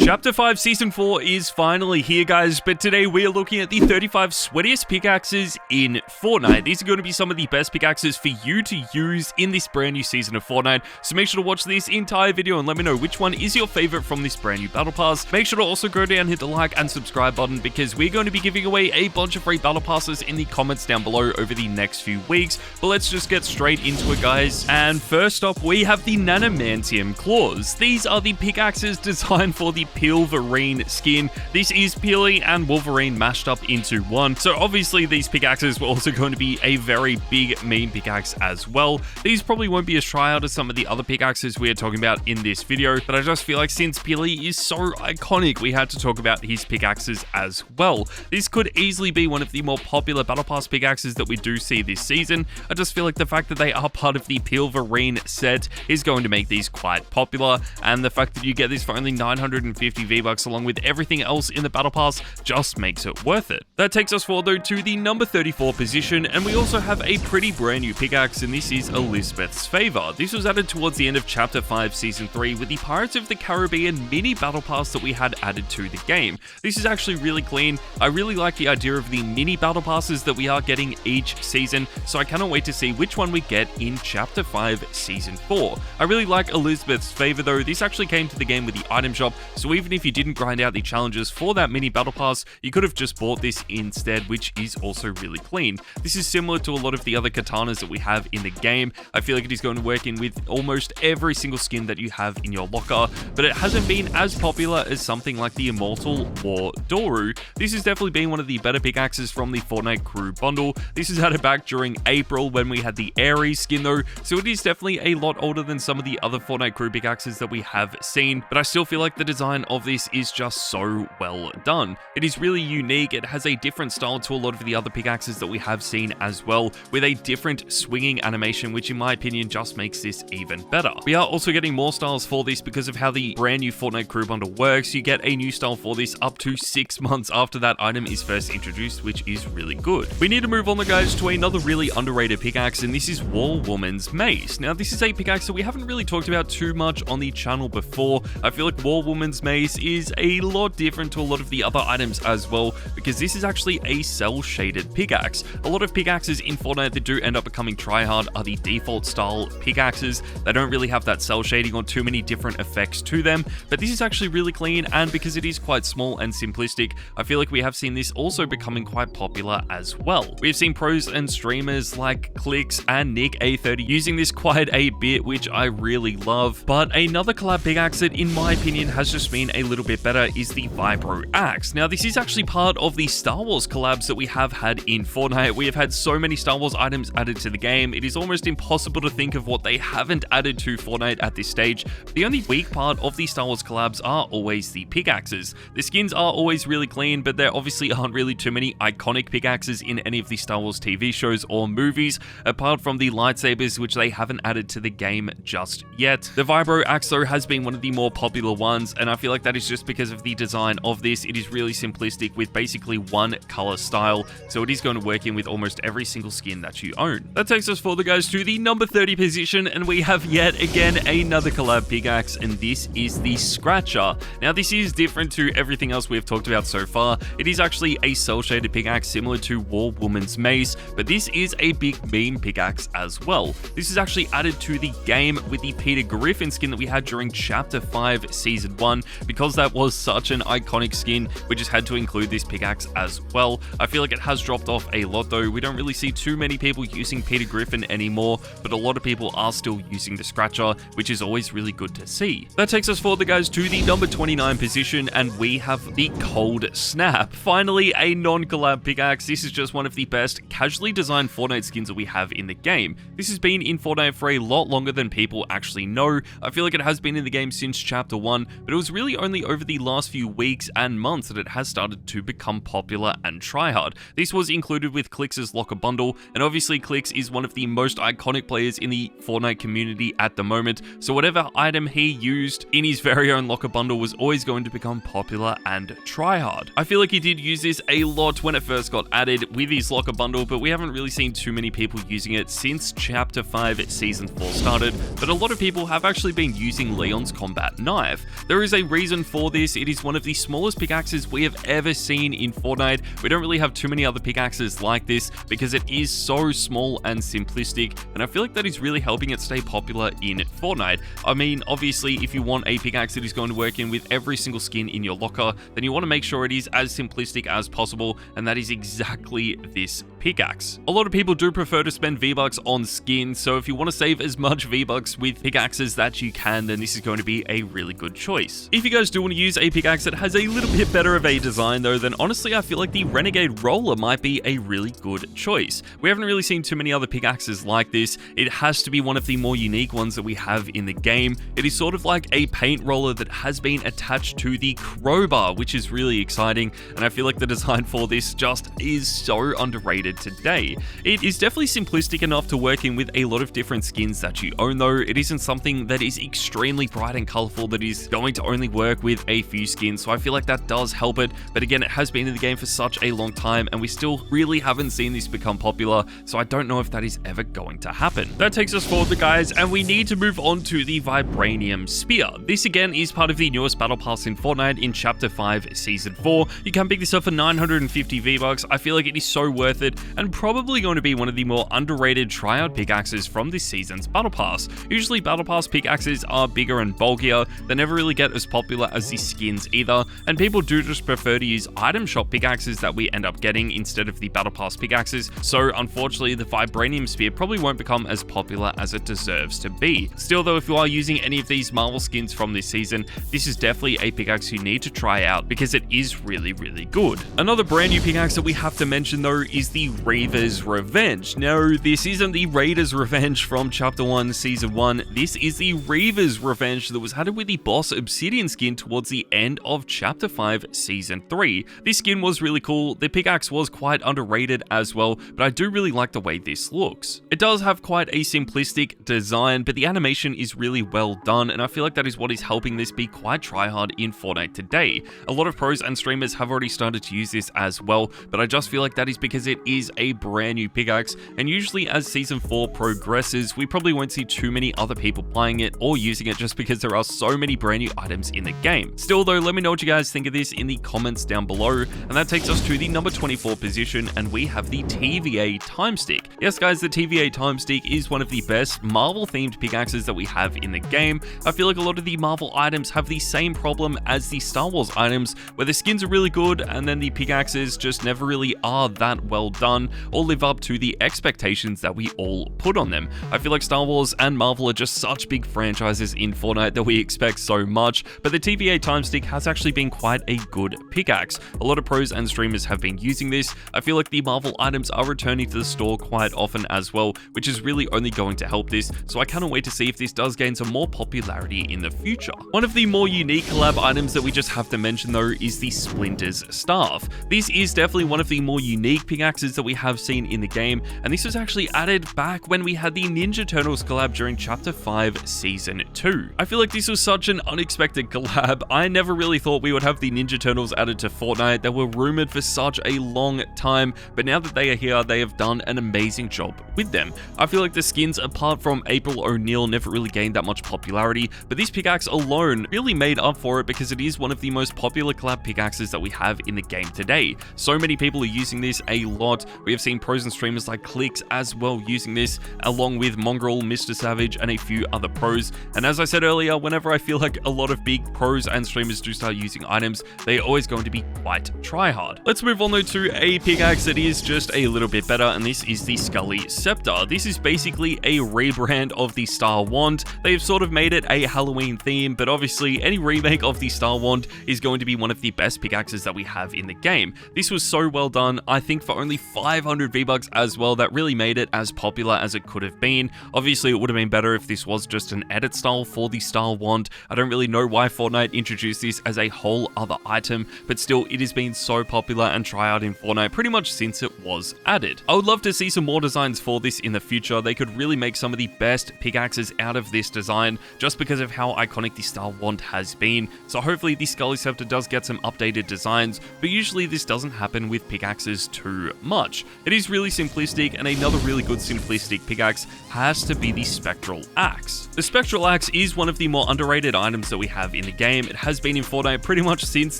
Chapter 5 Season 4 is finally here, guys, but today we are looking at the 35 sweatiest pickaxes in Fortnite. These are going to be some of the best pickaxes for you to use in this brand new season of Fortnite, so make sure to watch this entire video and let me know which one is your favorite from this brand new battle pass. Make sure to also go down, hit the like and subscribe button, because we're going to be giving away a bunch of free battle passes in the comments down below over the next few weeks. But let's just get straight into it, guys. And first up, we have the Nanom Mantium claws. These are the pickaxes designed for the Wolverine skin. This is Peely and Wolverine mashed up into one. So obviously these pickaxes were also going to be a very big meme pickaxe as well. These probably won't be as tryhard as some of the other pickaxes we are talking about in this video, but I just feel like since Peely is so iconic, we had to talk about his pickaxes as well. This could easily be one of the more popular battle pass pickaxes that we do see this season. I just feel like the fact that they are part of the Wolverine set is going to make these quite popular, and the fact that you get this for only 950 V-Bucks along with everything else in the battle pass just makes it worth it. That takes us forward though to the number 34 position, and we also have a pretty brand new pickaxe, and this is Elizabeth's Favor. This was added towards the end of Chapter 5 Season 3 with the Pirates of the Caribbean mini battle pass that we had added to the game. This is actually really clean. I really like the idea of the mini battle passes that we are getting each season, so I cannot wait to see which one we get in Chapter 5 Season 4. I really like Elizabeth's Favor though. This actually came to the game with the item shop, so even if you didn't grind out the challenges for that mini battle pass, you could have just bought this instead, which is also really clean. This is similar to a lot of the other katanas that we have in the game. I feel like it is going to work in with almost every single skin that you have in your locker, but it hasn't been as popular as something like the Immortal or Doru. This has definitely been one of the better pickaxes from the Fortnite Crew bundle. This is added back during April when we had the Aries skin though, so it is definitely a lot older than some of the other Fortnite Crew pickaxes that we have seen, but I still feel like the design of this is just so well done. It is really unique. It has a different style to a lot of the other pickaxes that we have seen as well, with a different swinging animation, which in my opinion just makes this even better. We are also getting more styles for this because of how the brand new Fortnite Crew bundle works. You get a new style for this up to 6 months after that item is first introduced, which is really good. We need to move on, guys, to another really underrated pickaxe, and this is Woman's Mace. Now, this is a pickaxe that we haven't really talked about too much on the channel before. I feel like Woman's Mace is a lot different to a lot of the other items as well, because this is actually a cell-shaded pickaxe. A lot of pickaxes in Fortnite that do end up becoming tryhard are the default style pickaxes. They don't really have that cell shading or too many different effects to them, but this is actually really clean, and because it is quite small and simplistic, I feel like we have seen this also becoming quite popular as well. We've seen pros and streamers like Clicks and Nick A30 using this quite a bit, which I really love. But another collab pickaxe that in my opinion has just been a little bit better is the Vio Axe. Now, this is actually part of the Star Wars collabs that we have had in Fortnite. We have had so many Star Wars items added to the game, it is almost impossible to think of what they haven't added to Fortnite at this stage. The only weak part of the Star Wars collabs are always the pickaxes. The skins are always really clean, but there obviously aren't really too many iconic pickaxes in any of the Star Wars TV shows or movies, apart from the lightsabers, which they haven't added to the game just yet. The Vio Axe though has been one of the more popular ones, and I feel like that is just because of the design of this. It is really simplistic with basically one color style, so it is going to work in with almost every single skin that you own. That takes us forward, guys, to the number 30 position, and we have yet again another collab pickaxe, and this is the Scratcher. Now, this is different to everything else we've talked about so far. It is actually a cell-shaded pickaxe similar to Woman's Mace, but this is a big meme pickaxe as well. This is actually added to the game with the Peter Griffin skin that we had during Chapter 5 Season 1. Because that was such an iconic skin, we just had to include this pickaxe as well. I feel like it has dropped off a lot though. We don't really see too many people using Peter Griffin anymore, but a lot of people are still using the Scratcher, which is always really good to see. That takes us forward, guys, to the number 29 position, and we have the Cold Snap. Finally, a non-collab pickaxe. This is just one of the best casually designed Fortnite skins that we have in the game. This has been in Fortnite for a lot longer than people actually know. I feel like it has been in the game since Chapter 1, but it was really only over the last few weeks and months that it has started to become popular and tryhard. This was included with Clix' locker bundle, and obviously Clix is one of the most iconic players in the Fortnite community at the moment, so whatever item he used in his very own locker bundle was always going to become popular and tryhard. I feel like he did use this a lot when it first got added with his locker bundle, but we haven't really seen too many people using it since Chapter 5 Season 4 started, but a lot of people have actually been using Leon's combat knife. There is a reason for this, it is one of the smallest pickaxes we have ever seen in Fortnite. We don't really have too many other pickaxes like this because it is so small and simplistic, and I feel like that is really helping it stay popular in Fortnite. I mean, obviously, if you want a pickaxe that is going to work in with every single skin in your locker, then you want to make sure it is as simplistic as possible, and that is exactly this pickaxe. A lot of people do prefer to spend V-Bucks on skins, so if you want to save as much V-Bucks with pickaxes that you can, then this is going to be a really good choice. If you guys do want to use a pickaxe that has a little bit better of a design though, then honestly I feel like the Renegade Roller might be a really good choice. We haven't really seen too many other pickaxes like this. It has to be one of the more unique ones that we have in the game. It is sort of like a paint roller that has been attached to the crowbar, which is really exciting, and I feel like the design for this just is so underrated today. It is definitely simplistic enough to work in with a lot of different skins that you own though. It isn't something that is extremely bright and colorful that is going to only work with a few skins, so I feel like that does help it, but again, it has been in the game for such a long time and we still really haven't seen this become popular, so I don't know if that is ever going to happen. That takes us forward, guys, and we need to move on to the Vibranium Spear. This again is part of the newest battle pass in Fortnite in Chapter 5 Season 4. You can pick this up for 950 V-Bucks. I feel like it is so worth it and probably going to be one of the more underrated TRYHARD pickaxes from this season's battle pass. Usually battle pass pickaxes are bigger and bulkier. They never really get as popular as the skins either, and people do just prefer to use item shop pickaxes that we end up getting instead of the battle pass pickaxes, so unfortunately the Vibranium Spear probably won't become as popular as it deserves to be. Still though, if you are using any of these Marvel skins from this season, this is definitely a pickaxe you need to try out because it is really good. Another brand new pickaxe that we have to mention though is the Reaver's Revenge. Now, this isn't the Raider's Revenge from Chapter 1 Season 1, this is the Reaver's Revenge that was added with the Boss Obsidian skin towards the end of Chapter 5 Season 3. This skin was really cool, the pickaxe was quite underrated as well, but I do really like the way this looks. It does have quite a simplistic design, but the animation is really well done, and I feel like that is what is helping this be quite tryhard in Fortnite today. A lot of pros and streamers have already started to use this as well, but I just feel like that is because it is a brand new pickaxe, and usually as Season 4 progresses, we probably won't see too many other people playing it or using it just because there are so many brand new items in the game. Still though, let me know what you guys think of this in the comments down below, and that takes us to the number 24 position, and we have the TVA Time Stick. Yes guys, the TVA Time Stick is one of the best Marvel themed pickaxes that we have in the game. I feel like a lot of the Marvel items have the same problem as the Star Wars items, where the skins are really good and then the pickaxes just never really are that well done or live up to the expectations that we all put on them. I feel like Star Wars and Marvel are just such big franchises in Fortnite that we expect so much, but the TVA Time Stick has actually been quite a good pickaxe. A lot of pros and streamers have been using this. I feel like the Marvel items are returning to the store quite often as well, which is really only going to help this, so I cannot wait to see if this does gain some more popularity in the future. One of the more unique collab items that we just have to mention though is the Splinter Staff. This is definitely one of the more unique pickaxes that we have seen in the game, and this was actually added back when we had the Ninja Turtles collab during Chapter 5 Season 2. I feel like this was such an unexpected collab. I never really thought we would have the Ninja Turtles added to Fortnite. They were rumored for such a long time, but now that they are here, they have done an amazing job with them. I feel like the skins, apart from April O'Neil, never really gained that much popularity, but this pickaxe alone really made up for it because it is one of the most popular collab pickaxes that we have in the game today. So many people are using this a lot. We have seen pros and streamers like Clicks as well using this, along with Mongrel, Mr. Savage, and a few other pros. And as I said earlier, whenever I feel like a lot of big pros and streamers do start using items, they are always going to be quite tryhard. Let's move on though to a pickaxe that is just a little bit better, and this is the Skully Separ. This is basically a rebrand of the Star Wand. They've sort of made it a Halloween theme, but obviously any remake of the Star Wand is going to be one of the best pickaxes that we have in the game. This was so well done. I think for only 500 V-Bucks as well, that really made it as popular as it could have been. Obviously, it would have been better if this was just an edit style for the Star Wand. I don't really know why Fortnite introduced this as a whole other item, but still, it has been so popular and tryhard in Fortnite pretty much since it was added. I would love to see some more designs for this in the future. They could really make some of the best pickaxes out of this design just because of how iconic the Star Wand has been. So hopefully the Skully Separ does get some updated designs, but usually this doesn't happen with pickaxes too much. much. It is really simplistic, and another really good simplistic pickaxe has to be the Spectral Axe. The Spectral Axe is one of the more underrated items that we have in the game. It has been in Fortnite pretty much since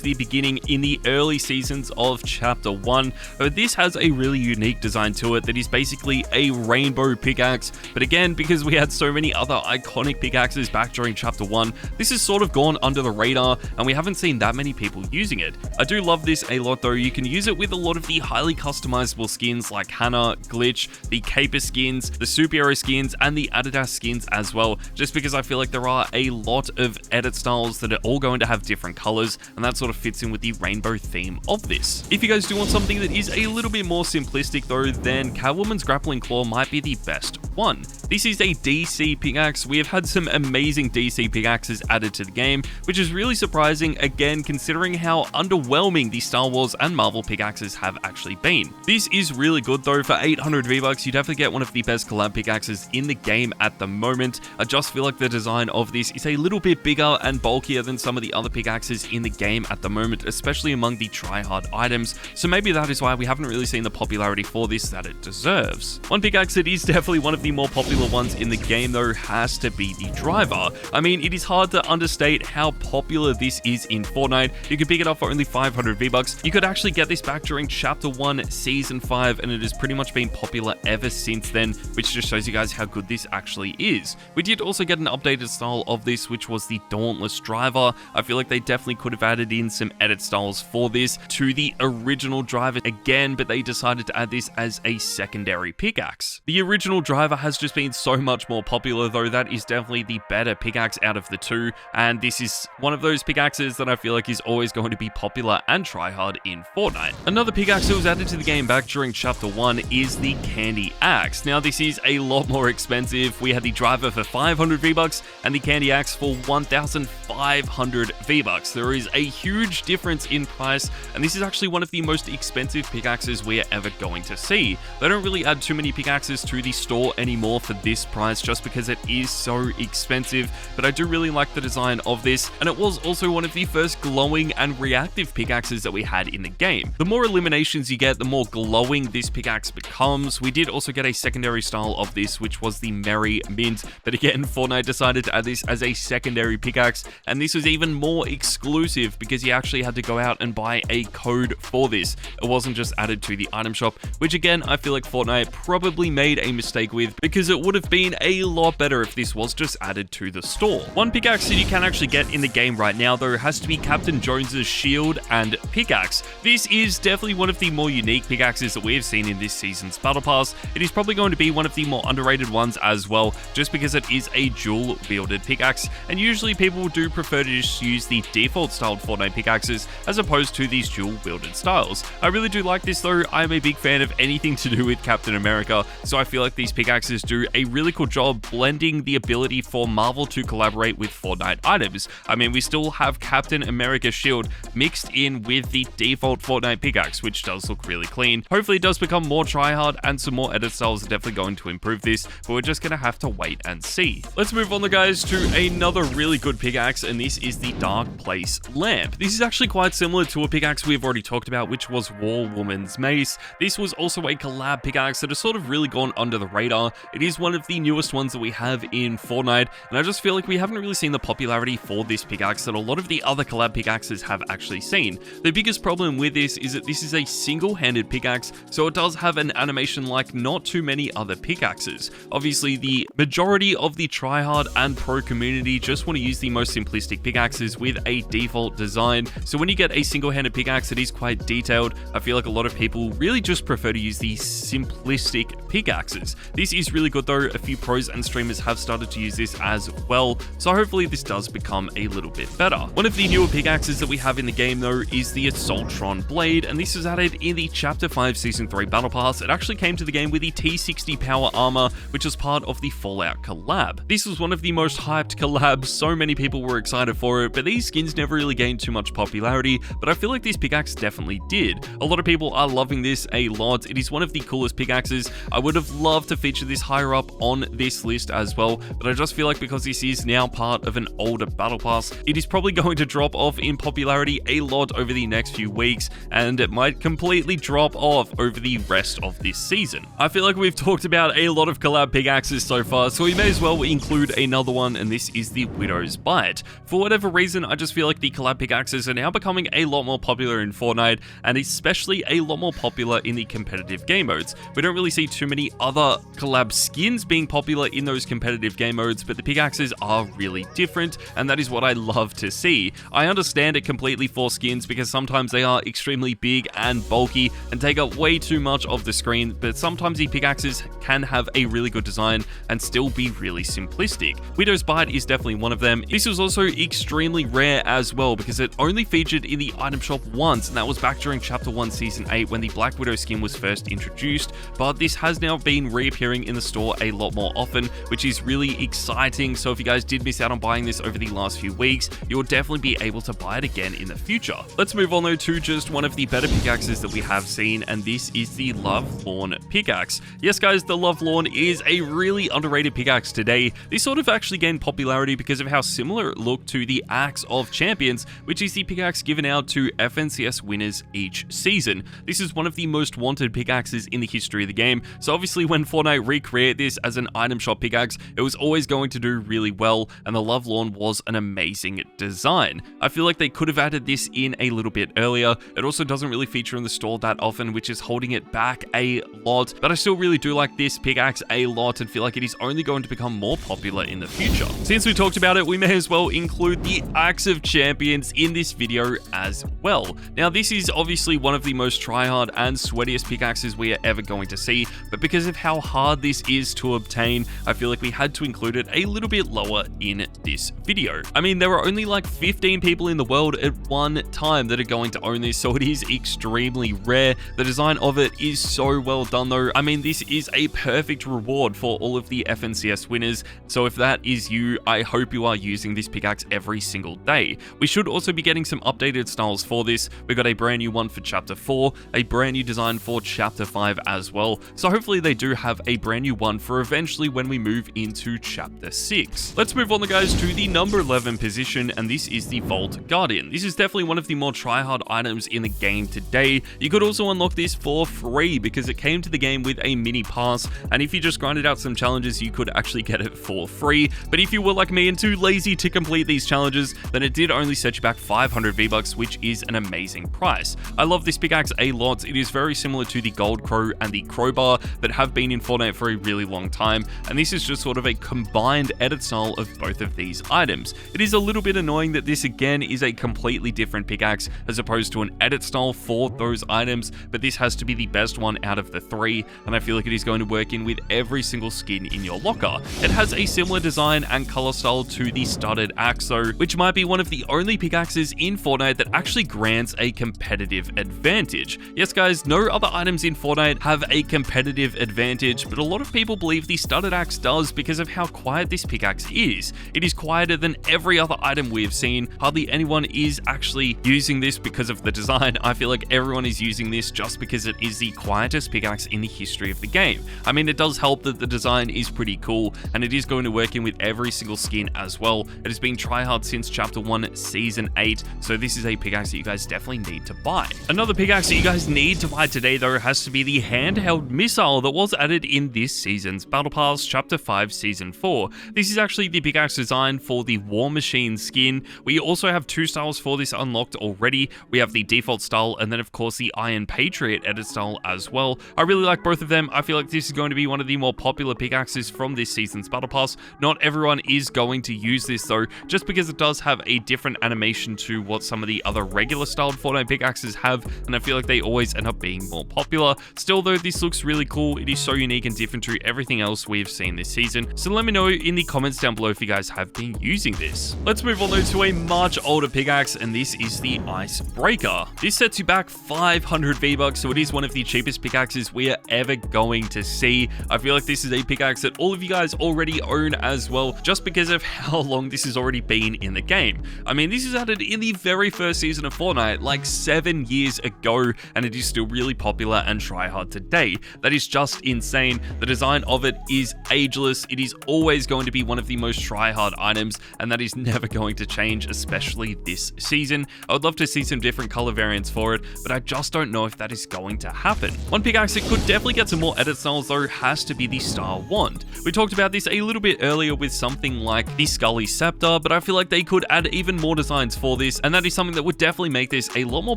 the beginning in the early seasons of Chapter 1, but this has a really unique design to it that is basically a rainbow pickaxe. But again, because we had so many other iconic pickaxes back during Chapter 1, this has sort of gone under the radar, and we haven't seen that many people using it. I do love this a lot though. You can use it with a lot of the highly customizable skins like Hannah, Glitch, the Caper skins, the Superhero skins, and the Adidas skins as well, just because I feel like there are a lot of edit styles that are all going to have different colors, and that sort of fits in with the rainbow theme of this. If you guys do want something that is a little bit more simplistic though, then Catwoman's Grappling Claw might be the best one. This is a DC pickaxe. We have had some amazing DC pickaxes added to the game, which is really surprising, again, considering how underwhelming the Star Wars and Marvel pickaxes have actually been. This is really good though. For 800 V-Bucks, you definitely get one of the best collab pickaxes in the game at the moment. I just feel like the design of this is a little bit bigger and bulkier than some of the other pickaxes in the game at the moment, especially among the TRYHARD items, so maybe that is why we haven't really seen the popularity for this that it deserves. One pickaxe that is definitely one of the more popular ones in the game though has to be the Driver. I mean, it is hard to understate how popular this is in Fortnite. You can pick it up for only 500 V-Bucks. You could actually get this back during Chapter 1, Season 5, and it has pretty much been popular ever since then, which just shows you guys how good this actually is. We did also get an updated style of this, which was the Dauntless Driver. I feel like they definitely could have added in some edit styles for this to the original Driver again, but they decided to add this as a secondary pickaxe. The original Driver has just been so much more popular though. That is definitely the better pickaxe out of the two, and this is one of those pickaxes that I feel like is always going to be popular and try hard in Fortnite. Another pickaxe that was added to the game back during Chapter 1 is the Candy Axe. Now this is a lot more expensive. We had the Driver for 500 V-Bucks and the Candy Axe for 1,500 V-Bucks. There is a huge difference in price, and this is actually one of the most expensive pickaxes we are ever going to see. They don't really add too many pickaxes to the store anymore for this price just because it is so expensive, but I do really like the design of this, and it was also one of the first glowing and reactive pickaxes that we had in the game. The more eliminations you get, the more glowing this pickaxe becomes. We did also get a secondary style of this, which was the Merry Mint, but again, Fortnite decided to add this as a secondary pickaxe, and this was even more exclusive because you actually had to go out and buy a code for this. It wasn't just added to the item shop, which again, I feel like Fortnite probably made a mistake with, because it would have been a lot better if this was just added to the store. One pickaxe that you can actually get in the game right now though has to be Captain Jones's shield and pickaxe. This is definitely one of the more unique pickaxes that we have seen in this season's Battle Pass. It is probably going to be one of the more underrated ones as well, just because it is a dual wielded pickaxe, and usually people do prefer to just use the default styled Fortnite pickaxes as opposed to these dual wielded styles. I really do like this though. I'm a big fan of anything to do with Captain America, so I feel like these pickaxes do a really cool job blending the ability for Marvel to collaborate with Fortnite items. I mean, we still have Captain America's shield mixed in with the default Fortnite pickaxe, which does look really clean. Hopefully it does become more tryhard, and some more edit styles are definitely going to improve this, but we're just gonna have to wait and see. Let's move on guys to another really good pickaxe, and this is the Dark Place Lamp. This is actually quite similar to a pickaxe we've already talked about, which was War Woman's Mace. This was also a collab pickaxe that has sort of really gone under the radar. It is one of the newest ones that we have in Fortnite, and I just feel like we haven't really seen the popularity for this pickaxe that a lot of the other collab pickaxes have actually seen. The biggest problem with this is that this is a single-handed pickaxe, so it does have an animation like not too many other pickaxes. Obviously, the majority of the tryhard and pro community just want to use the most simplistic pickaxes with a default design, so when you get a single-handed pickaxe that is quite detailed, I feel like a lot of people really just prefer to use these simplistic pickaxes. This is really good though. A few pros and streamers have started to use this as well, so hopefully this does become a little bit better. One of the newer pickaxes that we have in the game though is the Assaultron Blade, and this was added in the Chapter 5 Season 3 Battle Pass. It actually came to the game with the T60 power armor, which was part of the Fallout collab. This was one of the most hyped collabs. So many people were excited for it, but these skins never really gained too much popularity, but I feel like this pickaxe definitely did. A lot of people are loving this a lot. It is one of the coolest pickaxes. I would have loved to feature this higher up on this list as well, but I just feel like because this is now part of an older battle pass, it is probably going to drop off in popularity a lot over the next few weeks, and it might completely drop off over the rest of this season. I feel like we've talked about a lot of collab pickaxes so far, so we may as well include another one, and this is the Widow's Bite. For whatever reason, I just feel like the collab pickaxes are now becoming a lot more popular in Fortnite, and especially a lot more popular in the competitive game modes. We don't really see too many other collab skins being popular in those competitive game modes, but the pickaxes are really different, and that is what I love to see. I understand it completely for skins because sometimes they are extremely big and bulky and take up way too much of the screen, but sometimes the pickaxes can have a really good design and still be really simplistic. Widow's Bite is definitely one of them. This was also extremely rare as well because it only featured in the item shop once, and that was back during Chapter 1 Season 8 when the Black Widow skin was first introduced, but this has now been reappearing in the store a lot more often, which is really exciting. So if you guys did miss out on buying this over the last few weeks, you'll definitely be able to buy it again in the future. Let's move on though to just one of the better pickaxes that we have seen, and this is the Lovelorn Pickaxe. Yes guys, the Lovelorn is a really underrated pickaxe today. This sort of actually gained popularity because of how similar it looked to the Axe of Champions, which is the pickaxe given out to FNCS winners each season. This is one of the most wanted pickaxes in the history of the game, so obviously when Fortnite recreated this as an item shop pickaxe, it was always going to do really well, and the Lovelorn was an amazing design. I feel like they could have added this in a little bit earlier. It also doesn't really feature in the store that often, which is holding it back a lot, but I still really do like this pickaxe a lot and feel like it is only going to become more popular in the future. Since we talked about it, we may as well include the Axe of Champions in this video as well. Now this is obviously one of the most tryhard and sweatiest pickaxes we are ever going to see, but because of how hard this is to obtain, I feel like we had to include it a little bit lower in this video. I mean, there are only like 15 people in the world at one time that are going to own this, so it is extremely rare. The design of it is so well done though. I mean, this is a perfect reward for all of the FNCS winners, so if that is you, I hope you are using this pickaxe every single day. We should also be getting some updated styles for this. We got a brand new one for Chapter 4, a brand new design for Chapter 5 as well, so hopefully they do have a brand new one for eventually when we move into Chapter 6. Let's move on guys to the number 11 position, and this is the Vault Guardian. This is definitely one of the more tryhard items in the game today. You could also unlock this for free because it came to the game with a mini pass, and if you just grinded out some challenges, you could actually get it for free. But if you were like me and too lazy to complete these challenges, then it did only set you back 500 V-Bucks, which is an amazing price. I love this pickaxe a lot. It is very similar to the Gold Crow and the Crowbar that have been in Fortnite for a really long time, and this is just sort of a combined edit style of both of these items. It is a little bit annoying that this again is a completely different pickaxe as opposed to an edit style for those items, but this has to be the best one out of the three, and I feel like it is going to work in with every single skin in your locker. It has a similar design and color style to the Studded Axe though, which might be one of the only pickaxes in Fortnite that actually grants a competitive advantage. Yes guys, no other items in Fortnite have a competitive advantage, but a lot of people believe the Studded Axe does because of how quiet this pickaxe is. It is quieter than every other item we have seen. Hardly anyone is actually using this because of the design. I feel like everyone is using this just because it is the quietest pickaxe in the history of the game. I mean, it does help that the design is pretty cool, and it is going to work in with every single skin as well. It has been tryhard since Chapter 1 Season 8, so this is a pickaxe that you guys definitely need to buy. Another pickaxe that you guys need to buy today though has to be the Handheld Missile that was added in this season's Battle Pass Chapter 5 Season 4. This is actually the pickaxe design for the War Machine skin. We also have two styles for this unlocked already. We have the default style and then of course the Iron Patriot edit style as well. I really like both of them. I feel like this is going to be one of the more popular pickaxes from this season's Battle Pass. Not everyone is going to use this though, just because it does have a different animation to what some of the other regular styled Fortnite pickaxes have, and I feel like they always end up being more popular. Still though, this looks really cool. It is so unique and different to everything else we've seen this season, so let me know in the comments down below if you guys have been using this. Let's move on though to a much older pickaxe, and this is the Icebreaker. This sets you back 500 V-Bucks, so it is one of the cheapest pickaxes we are ever going to see. I feel like this is a pickaxe that all of you guys already own as well, just because of how long this has already been in the game. I mean, this is added in the very first season of Fortnite, like 7 years ago, and it is still really popular and tryhard today. That is just insane. The design of it is ageless. It is always going to be one of the most try-hard items, and that is never going to change, especially this season. I would love to see some different color variants for it, but I just don't know if that is going to happen. One pickaxe that could definitely get some more edit styles though has to be the Star Wand. We talked about this a little bit earlier with something like the Skully Separ, but I feel like they could add even more designs for this, and that is something that would definitely make this a lot more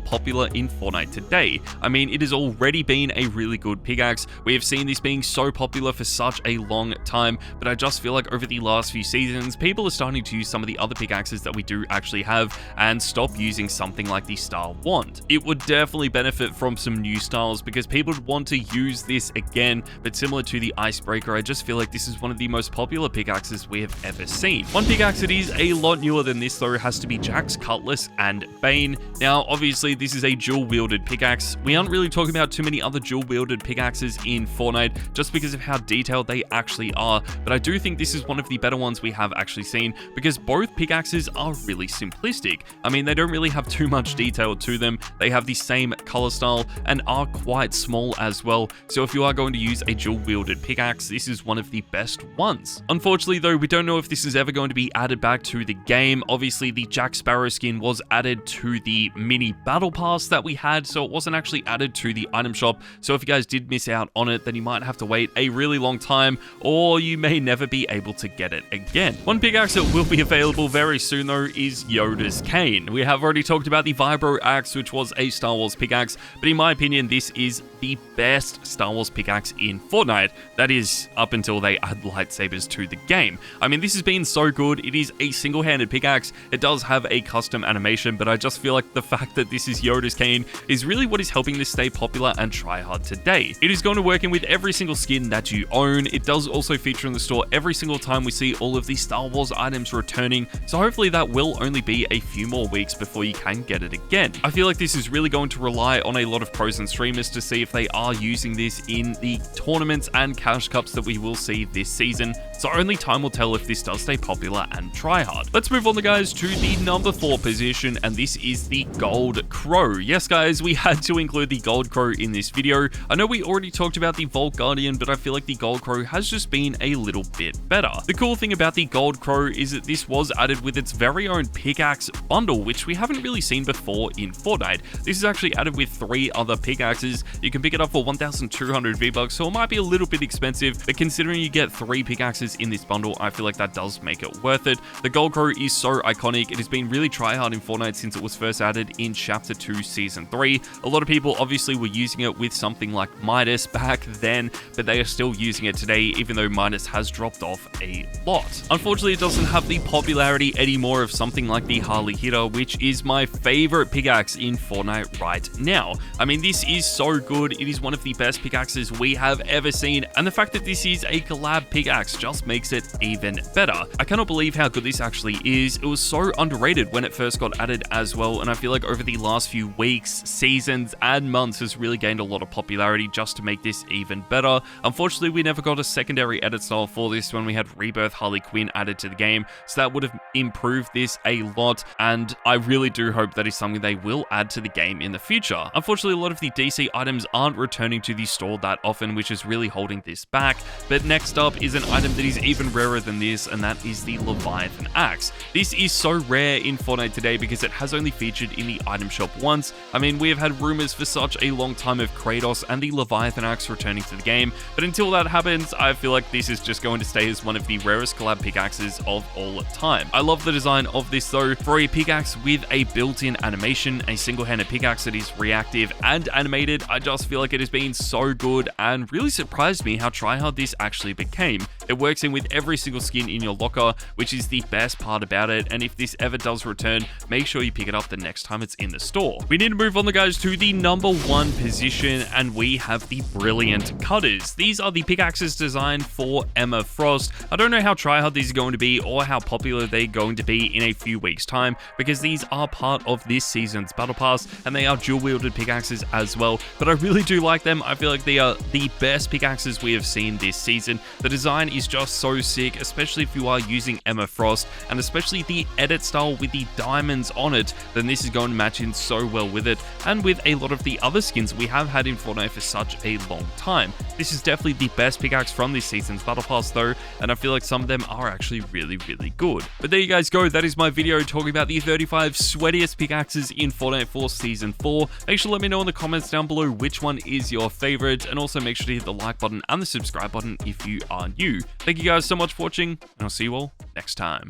popular in Fortnite today. I mean, it has already been a really good pickaxe. We have seen this being so popular for such a long time, but I just feel like over the last few seasons, people are starting to use some of the other pickaxes that we do actually have and stop using something like the Star Wand. It would definitely benefit from some new styles because people would want to use this again, but similar to the Icebreaker, I just feel like this is one of the most popular pickaxes we have ever seen. One pickaxe that is a lot newer than this though has to be Jack's Cutlass and Bane. Now, obviously, this is a dual-wielded pickaxe. We aren't really talking about too many other dual-wielded pickaxes in Fortnite just because of how detailed they actually are, but I do think this is one of the better ones we have actually seen because both pickaxes are really simplistic. I mean, they don't really have too much detail to them. They have the same color style and are quite small as well, so if you are going to use a dual-wielded pickaxe, this is one of the best ones. Unfortunately though, we don't know if this is ever going to be added back to the game. Obviously, the Jack Sparrow skin was added to the mini battle pass that we had, so it wasn't actually added to the item shop, so if you guys did miss out on it, then you might have to wait a really long time, or you may never be able to get it again. One pickaxe that will be available very soon though is Yodas Cane. We have already talked about the Vio Axe, which was a Star Wars pickaxe, but in my opinion, this is the best Star Wars pickaxe in Fortnite. That is, up until they add lightsabers to the game. I mean, this has been so good. It is a single-handed pickaxe. It does have a custom animation, but I just feel like the fact that this is Yodas Cane is really what is helping this stay popular and try hard today. It is going to work in with every single skin that you own. It does also feature in the store every single time we see all of the Star Wars items returning, so hopefully that will only be a few more weeks before you can get it again. I feel like this is really going to rely on a lot of pros and streamers to see if they are using this in the tournaments and cash cups that we will see this season, so only time will tell if this does stay popular and try hard. Let's move on guys to the number 4 position, and this is the Gold Crow. Yes guys, we had to include the Gold Crow in this video. I know we already talked about the Vault Guardian, but I feel like the Gold Crow has just been a little bit better. The cool thing about the Gold Crow is that this was added with its very own pickaxe bundle, which we haven't really seen before in Fortnite. This is actually added with 3 other pickaxes. You can pick it up for 1,200 V-Bucks, so it might be a little bit expensive, but considering you get 3 pickaxes in this bundle, I feel like that does make it worth it. The Gold Crow is so iconic. It has been really try-hard in Fortnite since it was first added in Chapter 2, Season 3. A lot of people obviously were using it with something like Midas back then, but they are still using it today, even though Midas has dropped off a lot. Unfortunately, it doesn't have the popularity anymore of something like the Harley Hitter, which is my favorite pickaxe in Fortnite right now. I mean, this is so good. It is one of the best pickaxes we have ever seen, and the fact that this is a collab pickaxe just makes it even better. I cannot believe how good this actually is. It was so underrated when it first got added as well, and I feel like over the last few weeks, seasons, and months has really gained a lot of popularity just to make this even better. Unfortunately, we never got a secondary edit style for this when we had Rebirth Harley Quinn added to the game, so that would have improved this a lot, and I really do hope that is something they will add to the game in the future. Unfortunately, a lot of the DC items aren't returning to the store that often, which is really holding this back, but next up is an item that is even rarer than this, and that is the Leviathan Axe. This is so rare in Fortnite today because it has only featured in the item shop once. I mean, we have had rumors for such a long time of Kratos and the Leviathan Axe returning to the game, but until that happens, I feel like this is just going to stay as one of the rarest collab pickaxes of all time. I love the design of this though. For a pickaxe with a built-in animation, a single-handed pickaxe that is reactive and animated, I just feel like it has been so good and really surprised me how tryhard this actually became. It works in with every single skin in your locker, which is the best part about it, and if this ever does return, make sure you pick it up the next time it's in the store. We need to move on guys to the number 1 position, and we have the Brilliant Cutters. These are the pickaxes designed for Emma Frost. I don't know how tryhard these are going to be or how popular they're going to be in a few weeks time, because these are part of this season's battle pass and they are dual wielded pickaxes as well, but I really do like them. I feel like they are the best pickaxes we have seen this season. The design is just so sick, especially if you are using Emma Frost, and especially the edit style with the diamonds on it, then this is going to match in so well with it and with a lot of the other skins we have had in Fortnite for such a long time. This is definitely the best pickaxe from this season's Battle Pass though, and I feel like some of them are actually really, really good. But there you guys go, that is my video talking about the 35 sweatiest pickaxes in Fortnite for Season 4. Make sure to let me know in the comments down below which one is your favorite, and also make sure to hit the like button and the subscribe button if you are new. Thank you guys so much for watching, and I'll see you all next time.